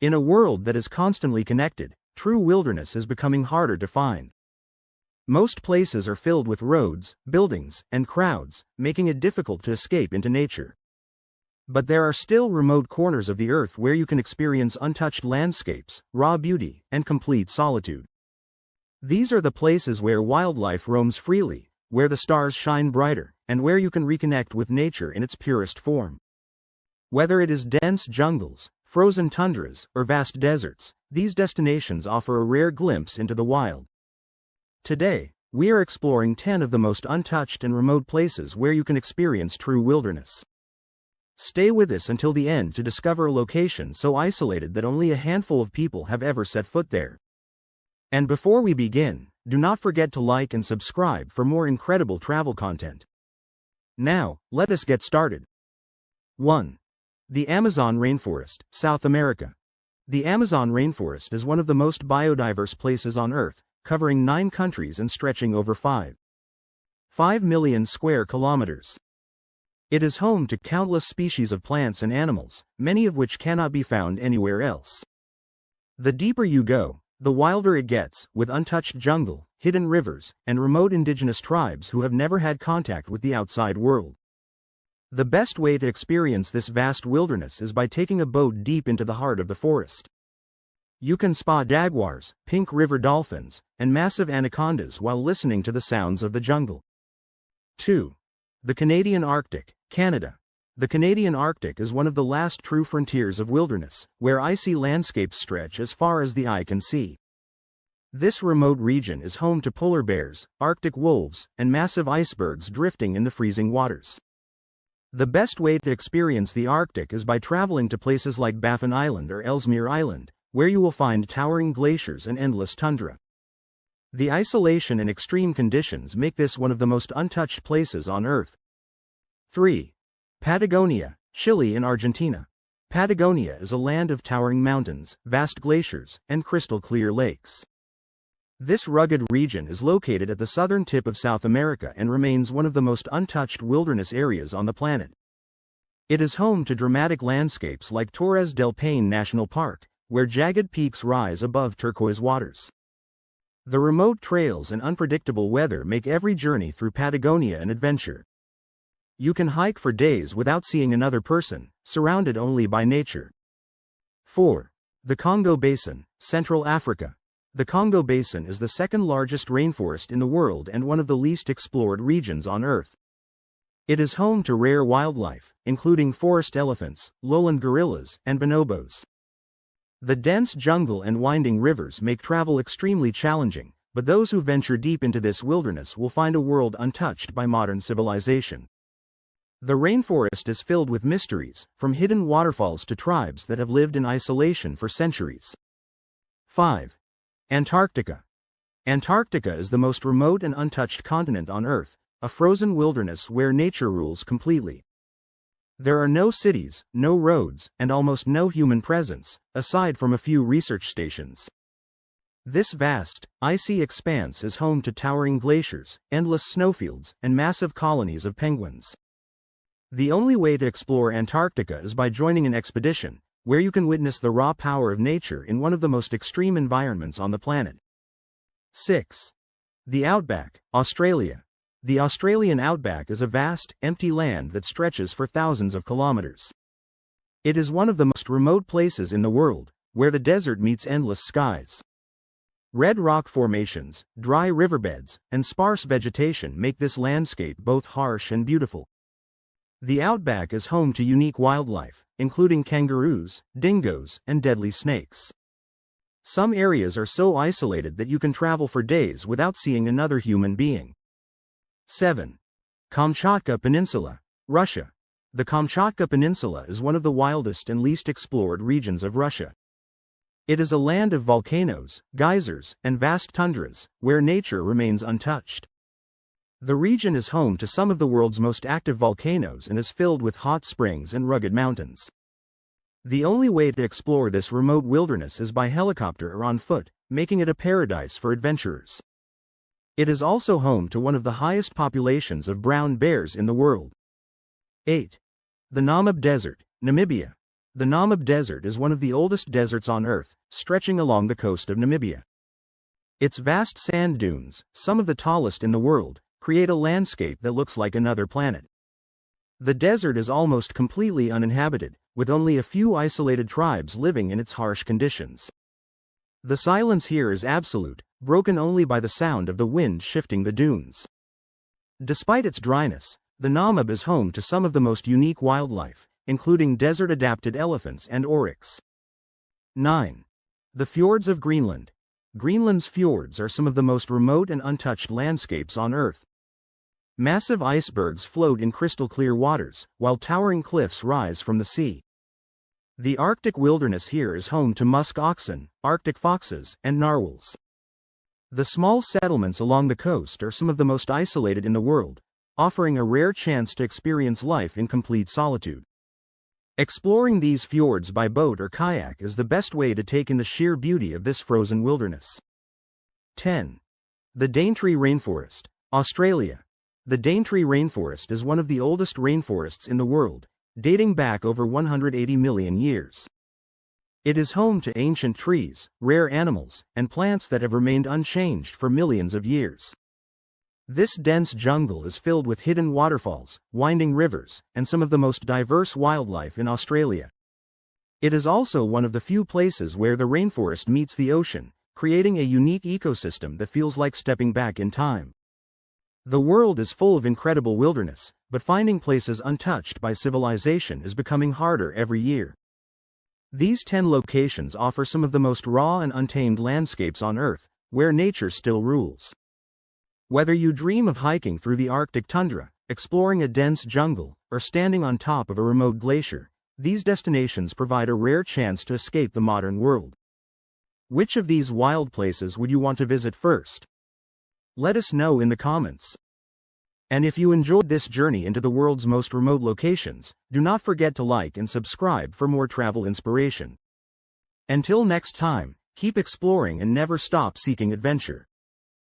In a world that is constantly connected, true wilderness is becoming harder to find. Most places are filled with roads, buildings, and crowds, making it difficult to escape into nature. But there are still remote corners of the earth where you can experience untouched landscapes, raw beauty, and complete solitude. These are the places where wildlife roams freely, where the stars shine brighter, and where you can reconnect with nature in its purest form. Whether it is dense jungles, frozen tundras, or vast deserts, these destinations offer a rare glimpse into the wild. Today, we are exploring 10 of the most untouched and remote places where you can experience true wilderness. Stay with us until the end to discover a location so isolated that only a handful of people have ever set foot there. And before we begin, do not forget to like and subscribe for more incredible travel content. Now, let us get started. 1. The Amazon Rainforest, South America. The Amazon Rainforest is one of the most biodiverse places on Earth, covering 9 countries and stretching over 5 million square kilometers. It is home to countless species of plants and animals, many of which cannot be found anywhere else. The deeper you go, the wilder it gets, with untouched jungle, hidden rivers, and remote indigenous tribes who have never had contact with the outside world. The best way to experience this vast wilderness is by taking a boat deep into the heart of the forest. You can spot jaguars, pink river dolphins, and massive anacondas while listening to the sounds of the jungle. 2. The Canadian Arctic, Canada. The Canadian Arctic is one of the last true frontiers of wilderness, where icy landscapes stretch as far as the eye can see. This remote region is home to polar bears, Arctic wolves, and massive icebergs drifting in the freezing waters. The best way to experience the Arctic is by traveling to places like Baffin Island or Ellesmere Island, where you will find towering glaciers and endless tundra. The isolation and extreme conditions make this one of the most untouched places on Earth. 3. Patagonia, Chile in Argentina. Patagonia is a land of towering mountains, vast glaciers, and crystal-clear lakes. This rugged region is located at the southern tip of South America and remains one of the most untouched wilderness areas on the planet. It is home to dramatic landscapes like Torres del Paine National Park, where jagged peaks rise above turquoise waters. The remote trails and unpredictable weather make every journey through Patagonia an adventure. You can hike for days without seeing another person, surrounded only by nature. 4. The Congo Basin, Central Africa. The Congo Basin is the second largest rainforest in the world and one of the least explored regions on Earth. It is home to rare wildlife, including forest elephants, lowland gorillas, and bonobos. The dense jungle and winding rivers make travel extremely challenging, but those who venture deep into this wilderness will find a world untouched by modern civilization. The rainforest is filled with mysteries, from hidden waterfalls to tribes that have lived in isolation for centuries. 5. Antarctica. Antarctica is the most remote and untouched continent on Earth, a frozen wilderness where nature rules completely. There are no cities, no roads, and almost no human presence, aside from a few research stations. This vast, icy expanse is home to towering glaciers, endless snowfields, and massive colonies of penguins. The only way to explore Antarctica is by joining an expedition, where you can witness the raw power of nature in one of the most extreme environments on the planet. 6. The Outback, Australia. The Australian outback is a vast, empty land that stretches for thousands of kilometers. It is one of the most remote places in the world, where the desert meets endless skies. Red rock formations, dry riverbeds, and sparse vegetation make this landscape both harsh and beautiful. The outback is home to unique wildlife, including kangaroos, dingoes, and deadly snakes. Some areas are so isolated that you can travel for days without seeing another human being. 7. Kamchatka Peninsula, Russia. The Kamchatka Peninsula is one of the wildest and least explored regions of Russia. It is a land of volcanoes, geysers, and vast tundras, where nature remains untouched. The region is home to some of the world's most active volcanoes and is filled with hot springs and rugged mountains. The only way to explore this remote wilderness is by helicopter or on foot, making it a paradise for adventurers. It is also home to one of the highest populations of brown bears in the world. 8. The Namib Desert, Namibia. The Namib Desert is one of the oldest deserts on Earth, stretching along the coast of Namibia. Its vast sand dunes, some of the tallest in the world, create a landscape that looks like another planet. The desert is almost completely uninhabited, with only a few isolated tribes living in its harsh conditions. The silence here is absolute, broken only by the sound of the wind shifting the dunes. Despite its dryness, the Namib is home to some of the most unique wildlife, including desert-adapted elephants and oryx. 9. The Fjords of Greenland. Greenland's fjords are some of the most remote and untouched landscapes on Earth. Massive icebergs float in crystal-clear waters, while towering cliffs rise from the sea. The Arctic wilderness here is home to musk oxen, Arctic foxes, and narwhals. The small settlements along the coast are some of the most isolated in the world, offering a rare chance to experience life in complete solitude. Exploring these fjords by boat or kayak is the best way to take in the sheer beauty of this frozen wilderness. 10. The Daintree Rainforest, Australia. The Daintree Rainforest is one of the oldest rainforests in the world, dating back over 180 million years. It is home to ancient trees, rare animals, and plants that have remained unchanged for millions of years. This dense jungle is filled with hidden waterfalls, winding rivers, and some of the most diverse wildlife in Australia. It is also one of the few places where the rainforest meets the ocean, creating a unique ecosystem that feels like stepping back in time. The world is full of incredible wilderness, but finding places untouched by civilization is becoming harder every year. These 10 locations offer some of the most raw and untamed landscapes on Earth, where nature still rules. Whether you dream of hiking through the Arctic tundra, exploring a dense jungle, or standing on top of a remote glacier, these destinations provide a rare chance to escape the modern world. Which of these wild places would you want to visit first? Let us know in the comments. And if you enjoyed this journey into the world's most remote locations, do not forget to like and subscribe for more travel inspiration. Until next time, keep exploring and never stop seeking adventure.